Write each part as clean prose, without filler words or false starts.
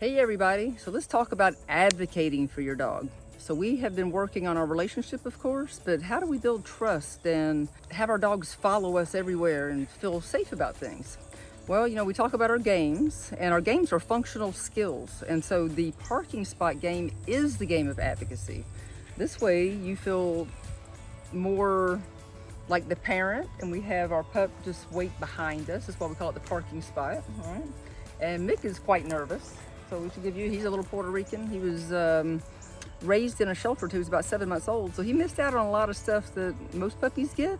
Hey everybody, so let's talk about advocating for your dog. So we have been working on our relationship, of course, but how do we build trust and have our dogs follow us everywhere and feel safe about things? Well, we talk about our games, and our games are functional skills. And so the parking spot game is the game of advocacy. This way you feel more like the parent, and we have our pup just wait behind us. That's why we call it the parking spot, all right? And Mick is quite nervous. So we should give you, he's a little Puerto Rican. He was raised in a shelter until he was about 7 months old. So he missed out on a lot of stuff that most puppies get.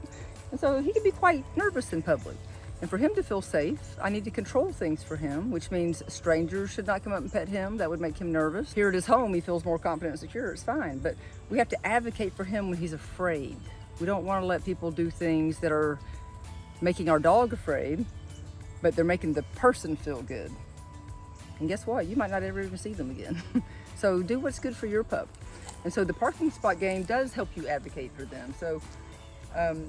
And so he can be quite nervous in public. And for him to feel safe, I need to control things for him, which means strangers should not come up and pet him. That would make him nervous. Here at his home, he feels more confident and secure. It's fine. But we have to advocate for him when he's afraid. We don't want to let people do things that are making our dog afraid, but they're making the person feel good. And guess what? You might not ever even see them again. So do what's good for your pup. And so the parking spot game does help you advocate for them. So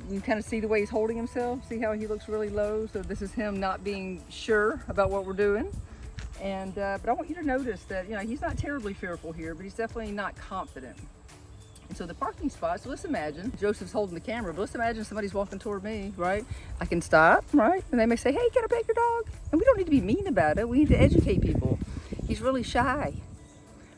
you kind of see the way he's holding himself. See how he looks really low? So this is him not being sure about what we're doing. And but I want you to notice that he's not terribly fearful here, but he's definitely not confident. And so the parking spot, so let's imagine, Joseph's holding the camera, but let's imagine somebody's walking toward me, right? I can stop, right? And they may say, hey, can I pet your dog? And we don't need to be mean about it. We need to educate people. He's really shy.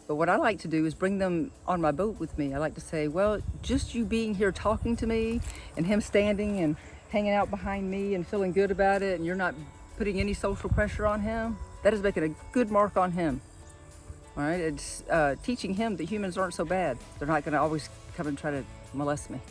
But what I like to do is bring them on my boat with me. I like to say, well, just you being here talking to me and him standing and hanging out behind me and feeling good about it, and you're not putting any social pressure on him, that is making a good mark on him. All right, it's teaching him that humans aren't so bad. They're not going to always come and try to molest me.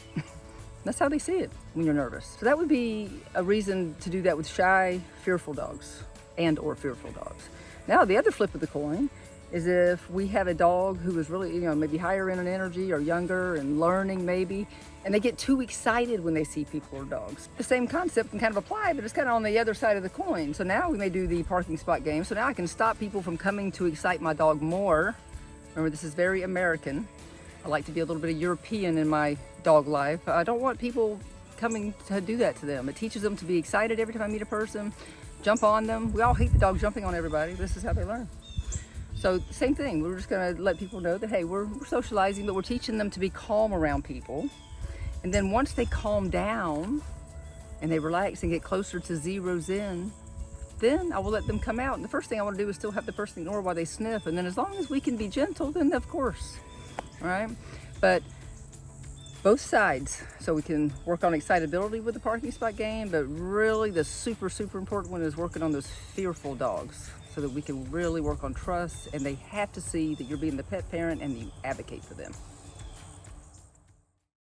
That's how they see it when you're nervous. So that would be a reason to do that with shy, fearful dogs or fearful dogs. Now, the other flip of the coin is if we have a dog who is really, maybe higher in an energy or younger and learning maybe, and they get too excited when they see people or dogs. The same concept can kind of apply, but it's kind of on the other side of the coin. So now we may do the parking spot game. So now I can stop people from coming to excite my dog more. Remember, this is very American. I like to be a little bit of European in my dog life. I don't want people coming to do that to them. It teaches them to be excited every time I meet a person, jump on them. We all hate the dog jumping on everybody. This is how they learn. So same thing, we're just gonna let people know that, hey, we're socializing, but we're teaching them to be calm around people. And then once they calm down and they relax and get closer to zero zen, then I will let them come out. And the first thing I want to do is still have the person ignore while they sniff. And then as long as we can be gentle, then of course, all right? But both sides, so we can work on excitability with the parking spot game, but really the super, super important one is working on those fearful dogs so that we can really work on trust, and they have to see that you're being the pet parent and you advocate for them.